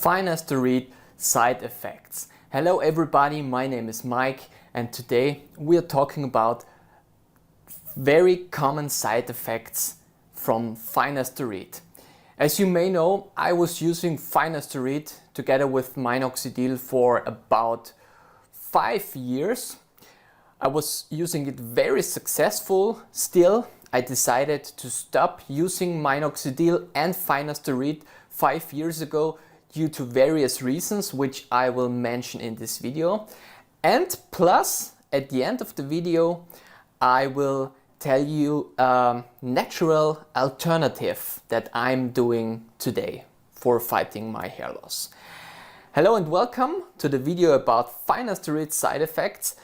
Finasteride Side Effects. Hello everybody, my name is Mike and today we are talking about very common side effects from finasteride. As you may know, I was using finasteride together with minoxidil for about 5 years. I was using it very successful. Still, I decided to stop using minoxidil and finasteride 5 years ago due to various reasons, which I will mention in this video. And plus, at the end of the video, I will tell you a natural alternative that I'm doing today for fighting my hair loss. Hello and welcome to the video about finasteride side effects.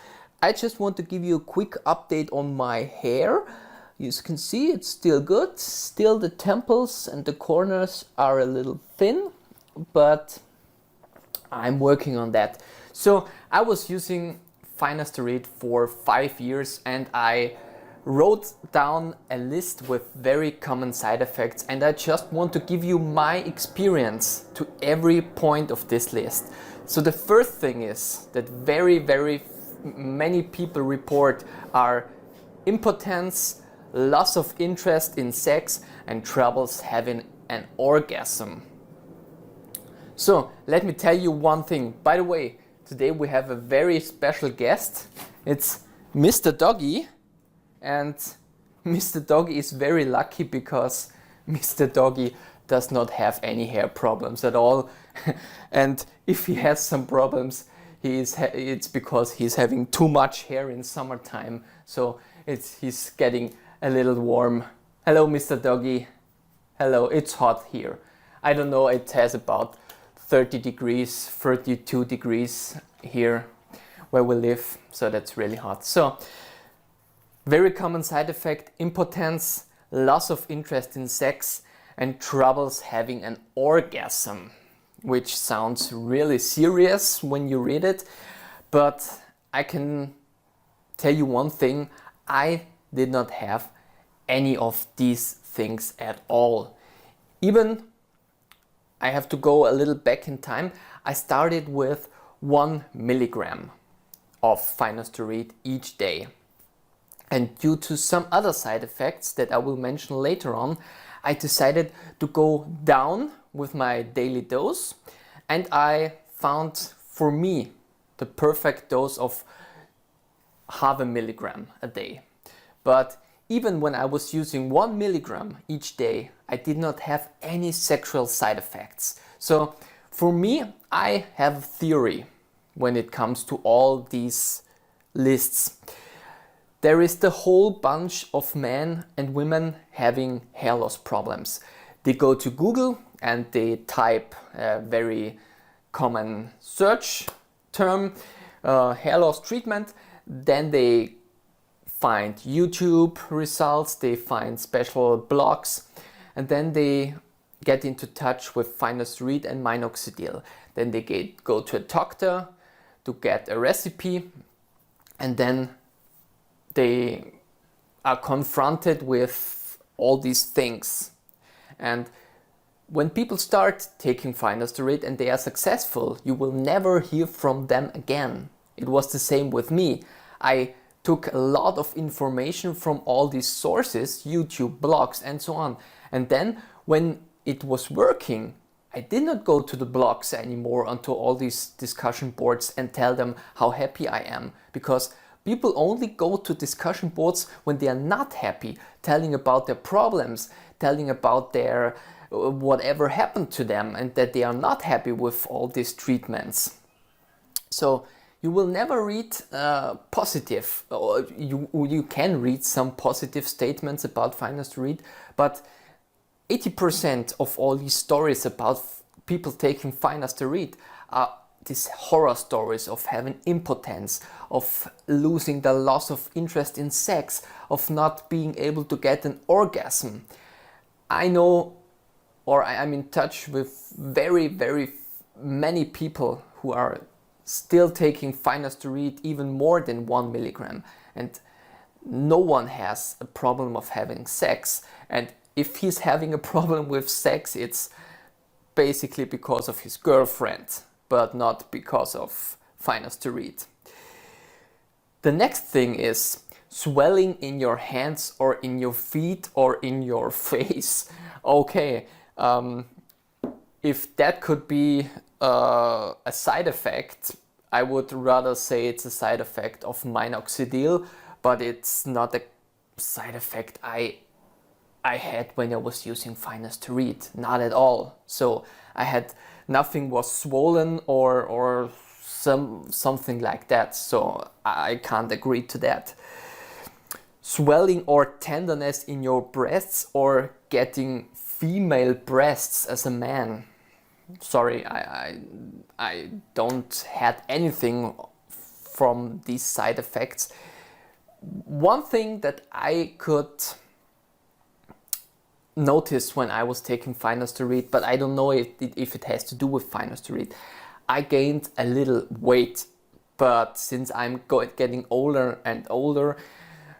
I just want to give you a quick update on my hair. As you can see, it's still good. Still the temples and the corners are a little thin, but I'm working on that. So I was using finasteride for 5 years and I wrote down a list with very common side effects, and I just want to give you my experience to every point of this list. So the first thing is that very many people report are impotence, loss of interest in sex, and troubles having an orgasm. So let me tell you one thing. By the way, today we have a very special guest. It's Mr. Doggy, and Mr. Doggy is very lucky because Mr. Doggy does not have any hair problems at all. And if he has some problems, it's because he's having too much hair in summertime. So he's getting a little warm. Hello, Mr. Doggy. Hello, it's hot here. I don't know, it has about 30 degrees, 32 degrees here where we live. So that's really hot. So very common side effect: impotence, loss of interest in sex, and troubles having an orgasm, which sounds really serious when you read it. But I can tell you one thing: I did not have any of these things at all. Even I have to go a little back in time. I started with 1 milligram of finasteride each day. And due to some other side effects that I will mention later on, I decided to go down with my daily dose, and I found for me the perfect dose of 0.5 milligram a day. But even when I was using 1 milligram each day, I did not have any sexual side effects. So for me, I have a theory when it comes to all these lists. There is the whole bunch of men and women having hair loss problems. They go to Google and they type a very common search term, hair loss treatment. Then they find YouTube results, they find special blogs, and then they get into touch with finasteride and minoxidil. Then they go to a doctor to get a recipe, and then they are confronted with all these things. And when people start taking finasteride and they are successful, you will never hear from them again. It was the same with me. I took a lot of information from all these sources, YouTube, blogs, and so on. And then when it was working, I did not go to the blogs anymore, onto all these discussion boards and tell them how happy I am, because people only go to discussion boards when they are not happy, telling about their problems, telling about their whatever happened to them, and that they are not happy with all these treatments. So you will never read positive, or you can read some positive statements about finasteride, but 80% of all these stories about people taking finasteride are these horror stories of having impotence, of losing the loss of interest in sex, of not being able to get an orgasm. I know, or I'm in touch with very many people who are still taking finasteride even more than 1 milligram, and no one has a problem of having sex. And if he's having a problem with sex, it's basically because of his girlfriend, but not because of Finasteride. The next thing is swelling in your hands or in your feet or in your face. Okay, if that could be a side effect, I would rather say it's a side effect of minoxidil, but it's not a side effect I had when I was using Finasteride, not at all. So I had nothing was swollen or something like that. So I can't agree to that. Swelling or tenderness in your breasts or getting female breasts as a man. Sorry, I don't had anything from these side effects. One thing that I could notice when I was taking Finasteride, but I don't know if it has to do with Finasteride, I gained a little weight. But since I'm getting older and older,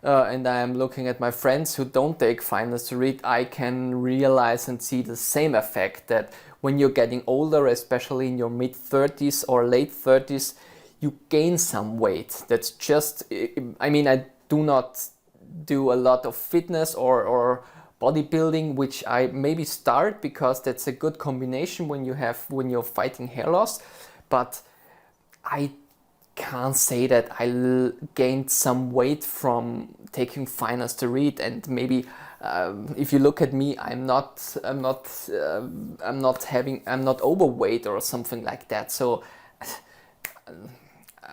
and I'm looking at my friends who don't take Finasteride, I can realize and see the same effect, that when you're getting older, especially in your mid-30s or late 30s, you gain some weight. That's just, I mean, I do not do a lot of fitness or bodybuilding, which I maybe start because that's a good combination when you're fighting hair loss, but I can't say that I gained some weight from taking Finasteride. And maybe if you look at me, I'm not overweight or something like that. So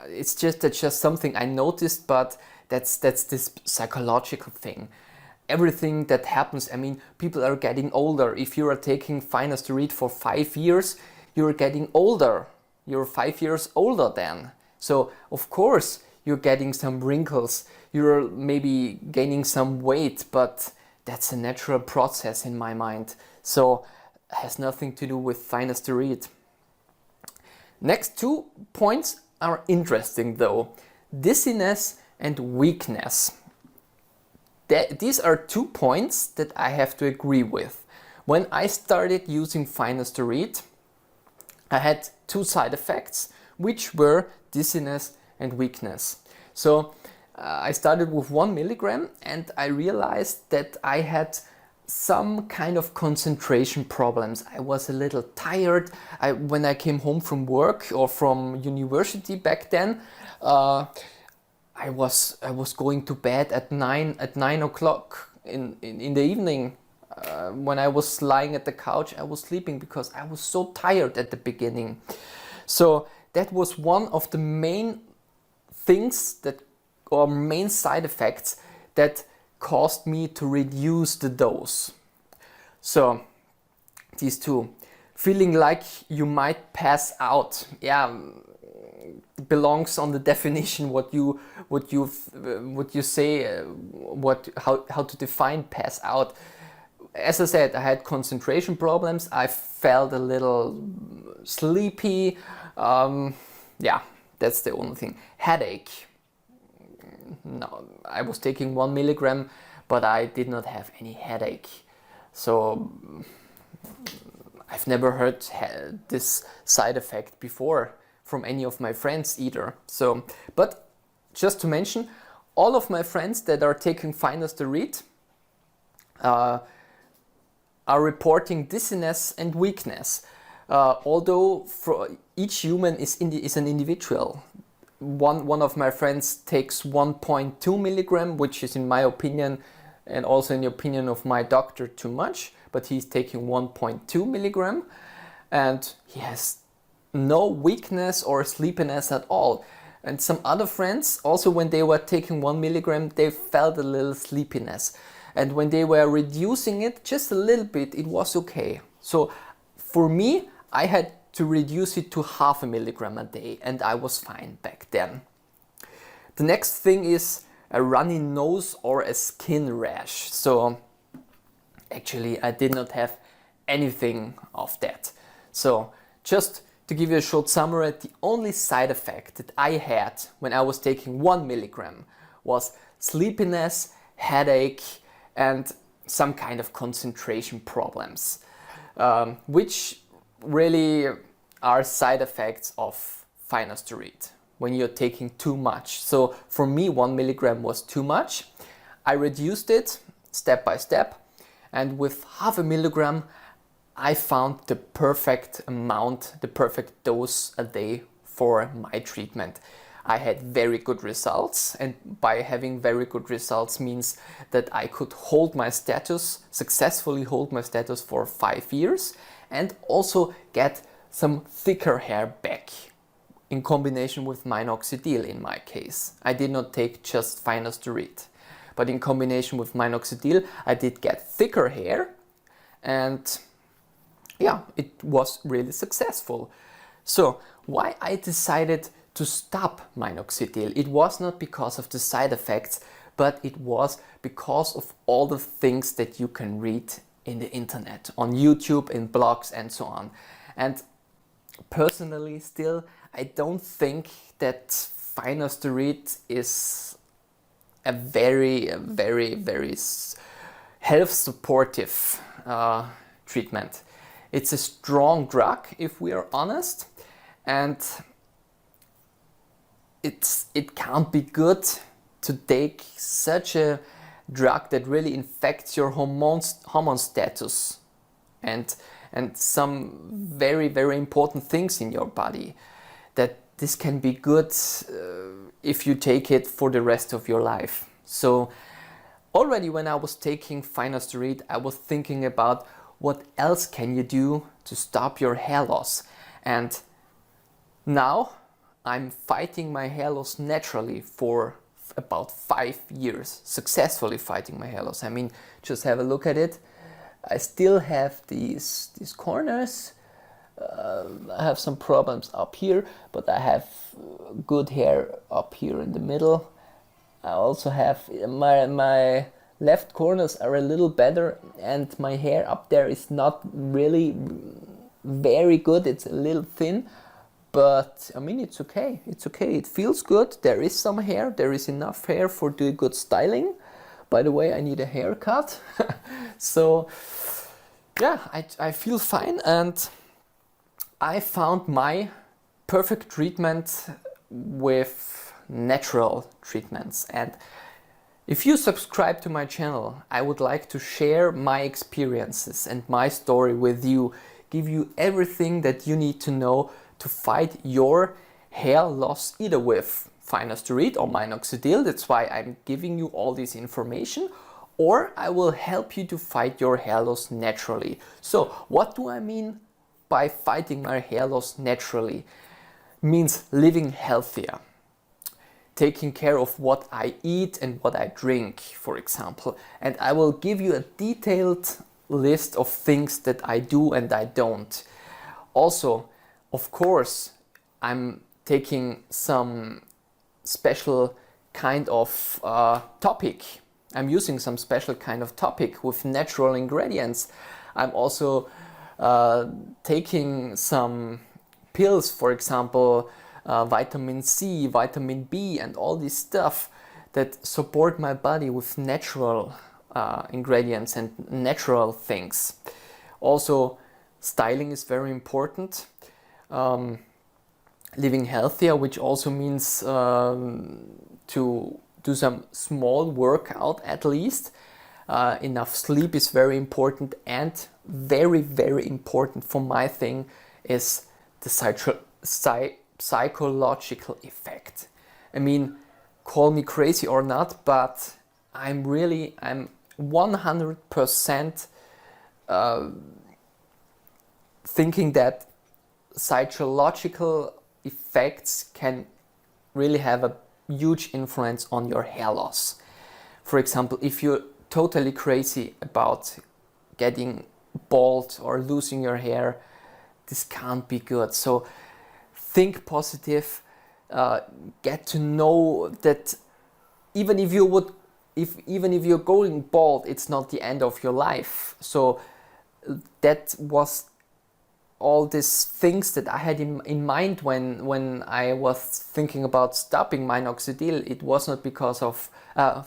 it's just something I noticed, but that's this psychological thing. Everything that happens, I mean, people are getting older. If you are taking Finasteride for 5 years, you're getting older. You're 5 years older then. So of course you're getting some wrinkles, you're maybe gaining some weight, but that's a natural process in my mind. So it has nothing to do with Finasteride. Next 2 points are interesting though. Dizziness and weakness. These are 2 points that I have to agree with. When I started using Finasteride, I had 2 side effects, which were dizziness and weakness. So I started with 1 milligram and I realized that I had some kind of concentration problems. I was a little tired. When I came home from work or from university back then, I was going to bed at 9 o'clock in the evening. When I was lying at the couch, I was sleeping because I was so tired at the beginning. So that was one of the main things or main side effects that caused me to reduce the dose. So these 2, feeling like you might pass out. Yeah, belongs on the definition what you say, how to define pass out. As I said, I had concentration problems. I felt a little sleepy. Yeah, that's the only thing. Headache. No, I was taking 1 milligram, but I did not have any headache. So I've never heard this side effect before from any of my friends either. So, but just to mention, all of my friends that are taking Finasteride are reporting dizziness and weakness. Although for each human is an individual. One of my friends takes 1.2 milligram, which is in my opinion, and also in the opinion of my doctor, too much, but he's taking 1.2 milligram and he has no weakness or sleepiness at all. And some other friends, also when they were taking 1 milligram, they felt a little sleepiness. And when they were reducing it just a little bit, it was okay. So for me, I had to reduce it to 0.5 milligram a day and I was fine back then. The next thing is a runny nose or a skin rash. So actually I did not have anything of that. So just to give you a short summary, the only side effect that I had when I was taking 1 milligram was sleepiness, headache, and some kind of concentration problems, which really are side effects of finasteride when you're taking too much. So for me, 1 milligram was too much. I reduced it step by step, and with half a milligram, I found the perfect amount, the perfect dose a day for my treatment. I had very good results, and by having very good results means that I could hold my status, successfully hold my status for 5 years, and also get some thicker hair back in combination with minoxidil in my case. I did not take just finasteride, but in combination with minoxidil, I did get thicker hair, and yeah, it was really successful. So why I decided to stop minoxidil? It was not because of the side effects, but it was because of all the things that you can read in the internet, on YouTube, in blogs and so on. And personally still, I don't think that finasteride is a very health supportive treatment. It's a strong drug, if we are honest, and it can't be good to take such a drug that really infects your hormone status and some very important things in your body. That this can be good if you take it for the rest of your life. So already when I was taking finasteride, I was thinking about what else can you do to stop your hair loss. And now I'm fighting my hair loss naturally for about 5 years, successfully fighting my hair loss. I mean, just have a look at it. I still have these corners. I have some problems up here, but I have good hair up here in the middle. I also have my left corners are a little better, and my hair up there is not really very good. It's a little thin, but I mean, it's okay. It's okay. It feels good. There is some hair. There is enough hair for doing good styling. By the way, I need a haircut. So yeah, I feel fine, and I found my perfect treatment with natural treatments. And if you subscribe to my channel, I would like to share my experiences and my story with you, give you everything that you need to know to fight your hair loss, either with finasteride or minoxidil. That's why I'm giving you all this information, or I will help you to fight your hair loss naturally. So what do I mean by fighting my hair loss naturally? Means living healthier, taking care of what I eat and what I drink, for example. And I will give you a detailed list of things that I do and I don't. Also, of course, I'm taking some special kind of topic. I'm using some special kind of topic with natural ingredients. I'm also taking some pills, for example, vitamin C, vitamin B, and all this stuff that support my body with natural ingredients and natural things. Also, styling is very important. Living healthier, which also means to do some small workout at least. Enough sleep is very important, and very important for my thing is the psychological effect. I mean, call me crazy or not, but I'm 100% thinking that psychological effects can really have a huge influence on your hair loss. For example, if you're totally crazy about getting bald or losing your hair, this can't be good. So think positive, get to know that even if you're going bald, it's not the end of your life. So that was all these things that I had in mind when I was thinking about stopping minoxidil. It was not because of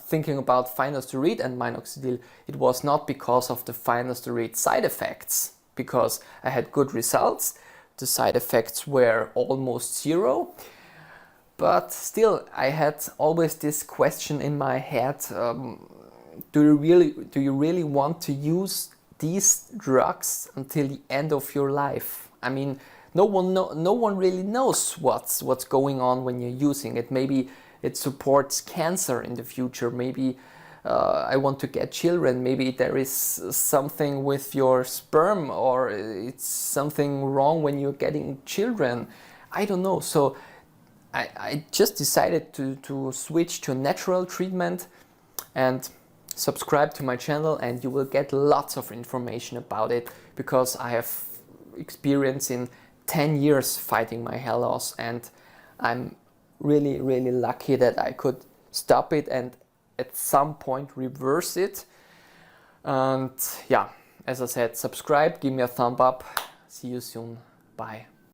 thinking about finasteride and minoxidil. It was not because of the finasteride side effects. because I had good results. The side effects were almost zero. But still, I had always this question in my head, do you really want to use these drugs until the end of your life? I mean, no one really knows what's going on when you're using it. Maybe it supports cancer in the future. Maybe I want to get children. Maybe there is something with your sperm, or it's something wrong when you're getting children. I don't know. So I just decided to switch to a natural treatment, and subscribe to my channel and you will get lots of information about it, because I have experience in 10 years fighting my hair loss, and I'm really lucky that I could stop it and at some point reverse it. And yeah, as I said, subscribe, give me a thumb up. See you soon. Bye.